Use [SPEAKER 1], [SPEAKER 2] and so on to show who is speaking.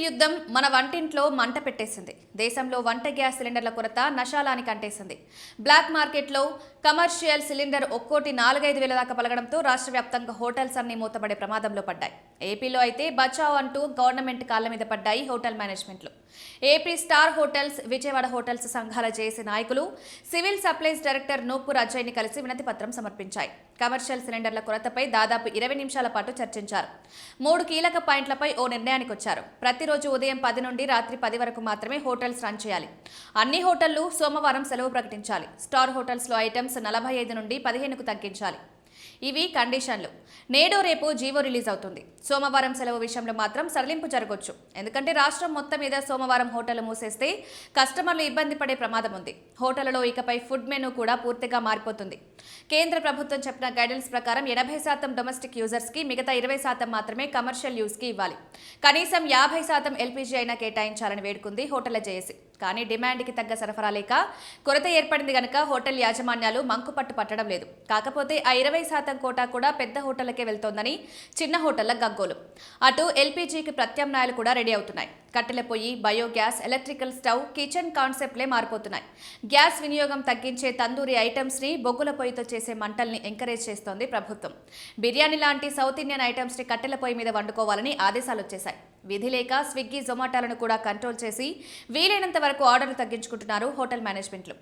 [SPEAKER 1] యుద్ధం మన వంటింట్లో మంట పెట్టేసింది. దేశంలో వంట గ్యాస్ సిలిండర్ల కొరత నశాలానికి అంటేసింది. బ్లాక్ మార్కెట్లో కమర్షియల్ సిలిండర్ ఒక్కోటి 4-5 వేల దాకా పలకడంతో రాష్ట్ర వ్యాప్తంగా హోటల్స్ అన్ని మూతపడే ప్రమాదంలో పడ్డాయి. ఏపీలో అయితే బచావ్ అంటూ గవర్నమెంట్ కాళ్ల మీద పడ్డాయి హోటల్ మేనేజ్మెంట్లు. AP star hotels, Vijayawada hotels సంఘాల జేఏసీ నాయకులు సివిల్ సప్లైస్ డైరెక్టర్ నూపూర్ అజయ్ని కలిసి వినతి పత్రం సమర్పించాయి. కమర్షియల్ సిలిండర్ల కొరతపై దాదాపు 20 నిమిషాల పాటు చర్చించారు. 3 కీలక పాయింట్లపై ఓ నిర్ణయానికి వచ్చారు. ప్రతిరోజు ఉదయం 10 నుండి రాత్రి 10 వరకు మాత్రమే హోటల్స్ రన్ చేయాలి. అన్ని హోటళ్లు సోమవారం సెలవు ప్రకటించాలి. స్టార్ హోటల్స్ లో ఐటమ్స్ 45 నుండి 15కు తగ్గించాలి. ఇవి కండిషన్లు. నేడు రేపు జీవో రిలీజ్ అవుతుంది. సోమవారం సెలవు విషయంలో మాత్రం సడలింపు జరగొచ్చు. ఎందుకంటే రాష్ట్రం మొత్తం మీద సోమవారం హోటళ్లు మూసేస్తే కస్టమర్లు ఇబ్బంది పడే ప్రమాదం ఉంది. హోటళ్లలో ఇకపై ఫుడ్ మెనూ కూడా పూర్తిగా మారిపోతుంది. కేంద్ర ప్రభుత్వం చెప్పిన గైడెన్స్ ప్రకారం 80% డొమెస్టిక్ యూజర్స్ కి, మిగతా 20% మాత్రమే కమర్షియల్ యూజ్ కి ఇవ్వాలి. కనీసం 50% ఎల్పీజీ అయినా కేటాయించాలని వేడుకుంది హోటళ్ల జేఏసీ. కానీ డిమాండ్కి తగ్గ సరఫరా లేక కొరత ఏర్పడింది గనక హోటల్ యాజమాన్యాలు మంకుపట్టు పట్టడం లేదు. కాకపోతే ఆ 20% కోటా కూడా పెద్ద హోటళ్లకే వెళ్తోందని చిన్న హోటళ్ల గగ్గోలు. అటు ఎల్పీజీకి ప్రత్యామ్నాయాలు కూడా రెడీ అవుతున్నాయి. కట్టెల పొయ్యి, బయోగ్యాస్, ఎలక్ట్రికల్ స్టవ్, కిచెన్ కాన్సెప్ట్లే మారిపోతున్నాయి. గ్యాస్ వినియోగం తగ్గించే తందూరి ఐటమ్స్ ని, బొగ్గుల పొయ్యితో చేసే మంటల్ని ఎంకరేజ్ చేస్తోంది ప్రభుత్వం. బిర్యానీ లాంటి సౌత్ ఇండియన్ ఐటమ్స్ ని కట్టెల పొయ్యి మీద వండుకోవాలని ఆదేశాలు వచ్చేశాయి. విధి లేక స్విగ్గీ, జొమాటోలను కూడా కంట్రోల్ చేసి వీలైనంత వరకు ఆర్డర్లు తగ్గించుకుంటున్నారు హోటల్ మేనేజ్మెంట్లు.